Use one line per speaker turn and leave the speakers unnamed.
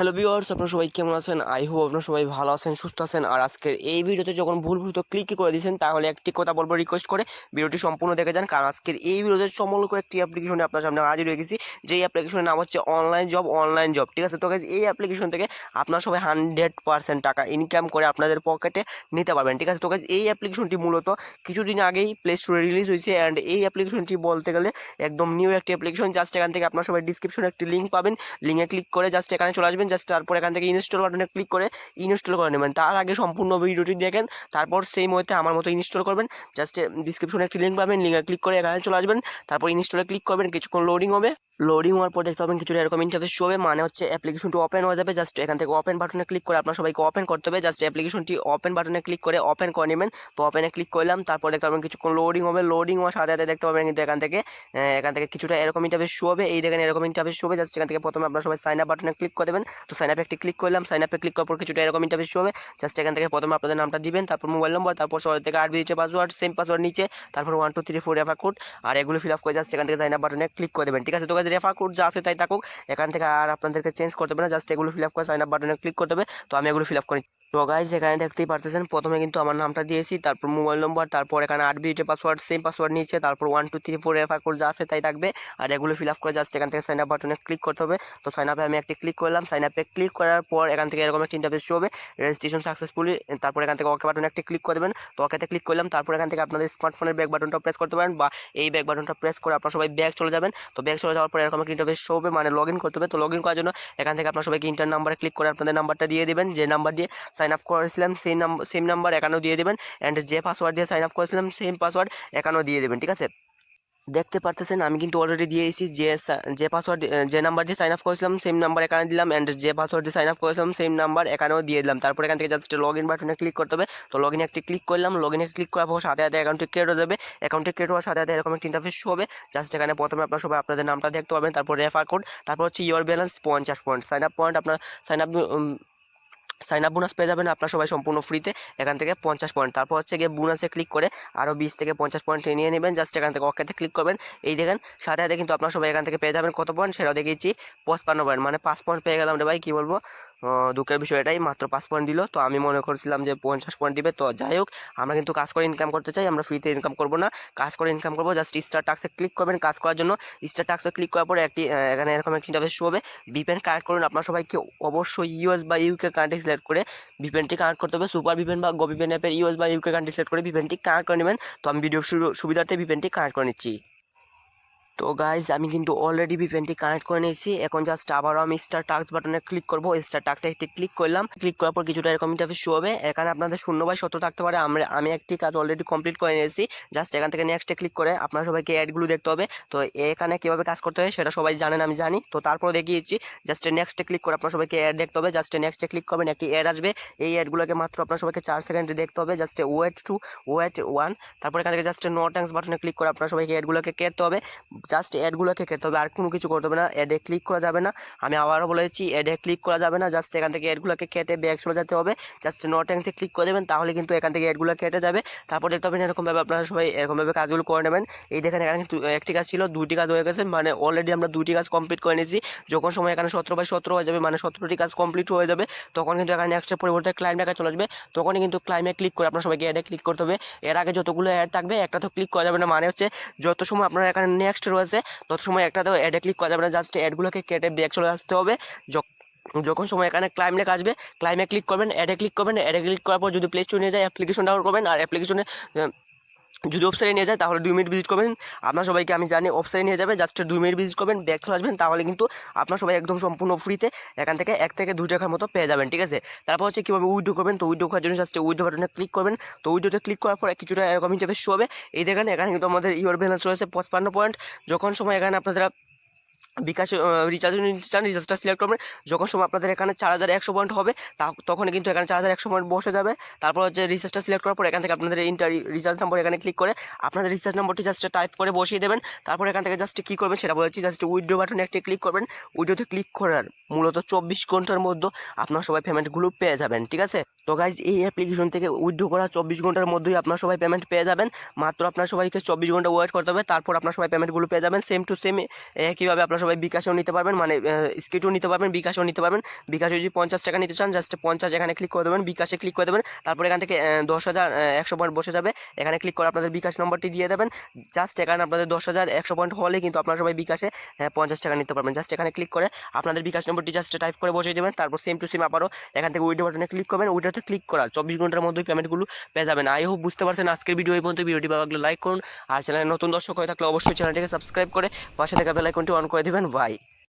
Hello viewers, আপনারা সবাই কেমন আছেন? আই হোপ আপনারা সবাই ভালো আছেন, সুস্থ আছেন। আর আজকের এই ভিডিওতে যখন ভুলভূত ক্লিক করে দিয়েছেন, তাহলে একটি কথা বলবো, রিকোয়েস্ট করে ভিডিওটি সম্পূর্ণ দেখে যান। কারণ আজকের এই ভিডিওতে চমৎকার একটি অ্যাপ্লিকেশনে আপনার সামনে হাজির হয়ে গেছি, যেই অ্যাপ্লিকেশনের নাম হচ্ছে অনলাইন জব। ঠিক আছে, তো গাইস এই অ্যাপ্লিকেশন থেকে আপনারা সবাই 100% টাকা ইনকাম করে আপনাদের পকেটে নিতে পারবেন। ঠিক আছে, তো গাইস এই অ্যাপ্লিকেশনটি মূলত কিছুদিন আগেই প্লে স্টোরে রিলিজ হয়েছে। অ্যান্ড এই অ্যাপ্লিকেশনটি বলতে গেলে একদম নিউ একটি অ্যাপ্লিকেশন। জাস্ট এখান থেকে আপনারা সবাই ডিসক্রিপশনে একটি লিঙ্ক পাবেন, লিঙ্কে ক্লিক করে জাস্ট এখানে চলে আসবেন। জাস্ট তারপর এখান থেকে ইনস্টল বাটনে ক্লিক করে ইনস্টল করে নেবেন। তার আগে সম্পূর্ণ ভিডিওটি দেখেন, তারপর সেই মুহূর্তে আমার মতো ইনস্টল করবেন। জাস্ট ডিসক্রিপশনে একটি লিঙ্ক পাবেন, লিঙ্কে ক্লিক করে এখানে চলে আসবেন। তারপর ইনস্টলে ক্লিক করবেন, কিছুক্ষণ লোডিং হবে। লোডিং হওয়ার পর দেখতে পাবেন কিছুটা এরকম ইন্টারফেস শো হবে, মানে হচ্ছে অ্যাপ্লিকেশনটি ওপেন হয়ে যাবে। জাস্ট এখান থেকে ওপেন বাটনে ক্লিক করে আপনার সবাইকে ওপেন করতে হবে। জাস্ট অ্যাপ্লিকেশনটি ওপেন বাটনে ক্লিক করে ওপেন করে নেবেন। তো ওপেনে ক্লিক করলাম, তারপর দেখতে পাবেন কিছুক্ষণ লোডিং হবে। লোডিং হওয়ার সাথে সাথে দেখতে পাবেন কিন্তু এখান থেকে কিছুটা এরকম ইন্টারফেস শো হবে। এই দেখেন এরকম ইন্টারফেস শো হবে। জাস্ট এখান থেকে প্রথমে আপনার সবাই সাইন আপ বাটনে ক্লিক করে দেবেন। তো সাইন আপে একটি ক্লিক করলাম, সাইন আপে ক্লিক করার পর কিছুটা এরকম ইন্টারফেস শো হবে। জাস্ট এখান থেকে প্রথমে আপনাদের নামটা দিবেন, তারপর মোবাইল নম্বর, তারপর শহর থেকে 8 ডিজিটের পাসওয়ার্ড, সেম পাসওয়ার্ড নিচে, তারপর 1 2 3 4 রেফার কোড, আর এগুলো ফিল আপ করে জাস্ট এখান থেকে সাইন আপ বাটনে ক্লিক করে দেবেন। ঠিক আছে, তো গাইস রেফার কোড যা আছে তাই থাকুক, এখান থেকে আর আপনাদেরকে চেঞ্জ করতে হবে না। জাস্ট এগুলো ফিল আপ করে সাইন আপ বাটনে ক্লিক করতে হবে। তো আমি এগুলো ফিল আপ করি। তো গাইস এখানে দেখতেই পারতেছেন, প্রথমে কিন্তু আমার নামটা দিয়েছি, তারপর মোবাইল নম্বর, তারপর এখানে 8 ডিজিটের পাসওয়ার্ড, সেম পাসওয়ার্ড নিচে, তারপর 1 2 3 4 রেফার কোড যা আছে তাই থাকবে, আর এগুলো ফিল আপ করে জাস্ট এখান থেকে সাইন আপ বাটনে ক্লিক করতে হবে। তো সাইন আপে আমি একটি ক্লিক করলাম, সাইন আপে ক্লিক করার পর এখান থেকে এরকম একটা ইন্টারফেস শো হবে, রেজিস্ট্রেশন সাকসেসফুলি। তারপর এখান থেকে ওকে বাটনে একটি ক্লিক করে দেবেন। তো ওকেতে ক্লিক করলাম, তারপর এখান থেকে আপনাদের স্মার্টফোনের ব্যাক বাটনটা প্রেস করতে পারেন, বা এই ব্যাক বাটনটা প্রেস করে আপনারা সবাই ব্যাক চলে যাবেন। তো ব্যাক চলে যাওয়ার পর এরকম একটা ইন্টারফেস শো হবে, মানে লগ ইন করতে হবে। তো লগ ইন করার জন্য এখান থেকে আপনার সবাইকে ইন্টার নাম্বারে ক্লিক করে আপনাদের নাম্বারটা দিয়ে দেবেন, যে নাম্বার দিয়ে সাইন আপ করেছিলাম সেম নাম্বার এখানেও দিয়ে দেবেন। অ্যান্ড যে পাসওয়ার্ড দিয়ে সাইন আপ করেছিলাম সেম পাসওয়ার্ড এখানেও দিয়ে দেবেন। ঠিক আছে, দেখতে পারতেছেন আমি কিন্তু অলরেডি দিয়েছি, যে পাসওয়ার্ড যে নাম্বার দিয়ে সাইন আপ করেছিলাম সেম নাম্বার এখানে দিলাম, অ্যান্ড যে পাসওয়ার্ড দিয়ে সাইন আপ করেছিলাম সেম নাম্বার এখানেও দিয়ে দিলাম। তারপর এখান থেকে জাস্ট লগ ইন বাটনে ক্লিক করতে হবে। তো লগ ইনে একটি ক্লিক করলাম, লগ ইনে ক্লিক করার পর সাথে সাথে অ্যাকাউন্টে ক্রিয়েট হয়ে যাবে। অ্যাকাউন্টে ক্রিয়েট হওয়ার সাথে সাথে এরকম একটা ইন্টারফেস হবে। জাস্ট এখানে প্রথমে আপনার সবাই আপনাদের নামটা দেখতে পাবেন, তারপর রেফার কোড, তারপর হচ্ছে your balance 50 point, sign up point, আপনার সাইন আপ বোনাস পেয়ে যাবেন আপনার সবাই সম্পূর্ণ ফ্রিতে এখান থেকে 50 পয়েন্ট। তারপর হচ্ছে গিয়ে বোনাসে ক্লিক করে আরও 20 থেকে 50 পয়েন্ট নিয়ে নেবেন। জাস্ট এখান থেকে ওকেতে ক্লিক করবেন। এই দেখেন সাথে সাথে কিন্তু আপনার সবাই এখান থেকে পেয়ে যাবেন কত পয়েন্ট, সেটাও দেখিয়েছি 55 পয়েন্ট, মানে 5 পয়েন্ট পেয়ে গেলাম রে ভাই, কী বলবো, দুঃখের বিষয় এটাই, মাত্র 5 পয়েন্ট দিল। তো আমি মনে করছিলাম যে 50 পয়েন্ট দিবে। তো যাই হোক, আমরা কিন্তু কাজ করে ইনকাম করতে চাই, আমরা ফ্রিতে ইনকাম করবো না, কাজ করে ইনকাম করবো। জাস্ট স্টার টাস্কে ক্লিক করবেন কাজ করার জন্য। স্টার টাস্কে ক্লিক করার পরে একটি এখানে এরকম একটি ইন্টারফেস শো হবে। ভিপিএন কানেক্ট করুন, আপনার সবাইকে অবশ্যই ইউএস বা ইউকে কান্ট্রি সিলেক্ট করে ভিপিএনটি কানেক্ট করতে হবে। সুপার ভিপিএন বা গো ভিপিএন অ্যাপের ইউএস বা ইউকে কান্ট্রি সিলেক্ট করে ভিপিএনটি কানেক্ট করে নেবেন। তো আমি ভিডিও সুবিধার্থে ভিপিএনটি কানেক্ট করে নিচ্ছি। তো গাইজ আমি কিন্তু অলরেডি ভিপিএনটি কানেক্ট করে নিয়েছি। এখন জাস্ট আবারও আমি স্টার টাস্ক বাটনে ক্লিক করবো। স্টার টাস্কে একটি ক্লিক করলাম, ক্লিক করার পর কিছুটা এরকম ইন্টারফেস শো হবে। এখানে আপনাদের 0/17 থাকতে পারে, আমি একটি কাজ অলরেডি কমপ্লিট করে নিয়েছি। জাস্ট এখান থেকে নেক্সটে ক্লিক করে আপনার সবাইকে অ্যাডগুলো দেখতে হবে। তো এখানে কীভাবে কাজ করতে হয় সেটা সবাই জানেন, আমি জানি। তো তারপরে দেখিয়েছি, জাস্ট নেক্সটে ক্লিক করে আপনার সবাইকে অ্যাড দেখতে হবে। জাস্ট নেক্সটে ক্লিক করবেন, একটি অ্যাড আসবে। এই অ্যাডগুলোকে মাত্র আপনার সবাইকে 4 সেকেন্ডে দেখতে হবে। জাস্ট ওয়েট 1, তারপর এখান থেকে জাস্ট নো ট্যাঙ্কস বাটনে ক্লিক করে আপনার সবাইকে অ্যাডগুলোকে কেটে হবে। জাস্ট অ্যাডগুলোকে কেটে হবে, আর কোনো কিছু করতে হবে না। অ্যাডে ক্লিক করা যাবে না, আমি আবারও বলেছি অ্যাডে ক্লিক করা যাবে না। জাস্ট এখান থেকে অ্যাডগুলোকে কেটে ব্যাক চলে যেতে হবে। জাস্ট নো ট্যাঙ্কসে ক্লিক করে দেবেন, তাহলে কিন্তু এখান থেকে অ্যাডগুলো কেটে যাবে। তারপর দেখতে পাবেন এরকমভাবে আপনারা সবাই এরকমভাবে কাজগুলো করে নেবেন। এই দেখেন এখানে কিন্তু একটি কাজ ছিল, 2টি কাজ হয়ে গেছে, মানে অলরেডি আমরা 2টি কাজ কমপ্লিট করে নিয়েছি। যখন সময় এখানে 17/17 হয়ে যাবে, মানে 17টি কাজ কমপ্লিট হয়ে যাবে, তখন কিন্তু এখানে নেক্সটের পরিবর্তে ক্লাইম লেখা চলে আসবে। তখনই কিন্তু ক্লাইমে ক্লিক করে আপনার সবাইকে অ্যাডে ক্লিক করতে হবে। এর আগে যতগুলো অ্যাড থাকবে একটা তো ক্লিক করা যাবে না, মানে হচ্ছে যত সময় আপনার এখানে নেক্সট রয়েছে তত সময় একটাতেও অ্যাডে ক্লিক করা যাবে না। জাস্ট অ্যাডগুলোকে কেটে ব্যাক চলে আসতে হবে। যখন সময় এখানে ক্লাইম লেখা আসবে, ক্লাইমে ক্লিক করবেন, অ্যাডে ক্লিক করবেন। অ্যাডে ক্লিক করার পর যদি প্লে স্টোরে নিয়ে যায় অ্যাপ্লিকেশন ডাউনলোড করবেন, আর অ্যাপ্লিকেশনে যদি ওয়েবসাইটে নিয়ে যায় তাহলে 2 মিনিট ভিজিট করবেন। আপনার সবাইকে আমি জানি ওয়েবসাইটে নিয়ে যাবে, জাস্ট 2 মিনিট ভিজিট করবেন, ব্যাক চলে আসবেন, তাহলে কিন্তু আপনার সবাই একদম সম্পূর্ণ ফ্রিতে এখান থেকে 1 থেকে 2 টাকার মতো পেয়ে যাবেন। ঠিক আছে, তারপর হচ্ছে কীভাবে উইথড্র করবেন। তো উইথড্র করার জন্য জাস্ট উইথড্র বাটনে ক্লিক করবেন। তো উইথড্রোতে ক্লিক করার পর কিছুটা এরকম ইন্টারফেস শো হবে। এই দেখেন এখানে কিন্তু আমাদের ইওর ব্যালেন্স রয়েছে 55 পয়েন্ট। যখন সময় এখানে আপনারা বিকাশ রিচার্জটা সিলেক্ট করবেন, যখন সময় আপনাদের এখানে 4100 পয়েন্ট হবে তখন কিন্তু এখানে 4100 পয়েন্ট বসে যাবে। তারপর হচ্ছে রিচার্জটা সিলেক্ট করার পর এখান থেকে আপনাদের রিচার্জ নম্বর এখানে ক্লিক করে আপনাদের রিচার্জ নম্বরটি জাস্ট টাইপ করে বসিয়ে দেবেন। তারপর এখান থেকে জাস্ট কী করবেন সেটা বলেছি, জাস্ট উইথড্র বাটনে একটি ক্লিক করবেন। উইথড্রোতে ক্লিক করার মূলত 24 ঘন্টার মধ্যে আপনার সবাই পেমেন্টগুলো পেয়ে যাবেন। ঠিক আছে, তো গাইজ এই অ্যাপ্লিকেশন থেকে উইথড্র করা 24 ঘন্টার মধ্যেই আপনারা সবাই পেমেন্ট পেয়ে যাবেন। মাত্র আপনার সবাইকে 24 ঘন্টা ওয়েট করতে হবে, তারপর আপনার সবাই পেমেন্টগুলো পেয়ে যাবেন। সেম টু সেম কীভাবে আপনারা সবাই বিকাশেও নিতে পারবেন, মানে স্কিটও নিতে পারবেন, বিকাশেও নিতে পারবেন। বিকাশে যদি 50 টাকা নিতে চান জাস্ট 50 এখানে ক্লিক করে দেবেন, বিকাশে ক্লিক করে দেবেন। তারপর এখান থেকে 10,100 পয়েন্ট বসে যাবে, এখানে ক্লিক করে আপনাদের বিকাশ নম্বরটি দিয়ে দেবেন। জাস্ট এখানে আপনাদের 10,100 পয়েন্ট হলে কিন্তু আপনারা সবাই বিকাশে 50 টাকা নিতে পারবেন। জাস্ট এখানে ক্লিক করে আপনাদের বিকাশ নম্বরটি জাস্ট টাইপ করে বসিয়ে দেবেন। তারপর সেম টু সেম আবারও এখান থেকে উইথড্র বাটনে ক্লিক করবেন, উইথড্রতে ক্লিক করার 24 ঘন্টার মধ্যেই পেমেন্টগুলো পেয়ে যাবেন। আই হোপ বুঝতে পারছেন আজকের ভিডিও এই পর্যন্ত। ভিডিওটি ভালো লাগলে লাইক করুন, আর চ্যানেলে নতুন দর্শক হয়ে থাকলে অবশ্যই চ্যানেলটিকে সাবস্ক্রাইব করে পাশে থাকা বেল আইকনটি অন করে দিবেন। বাই।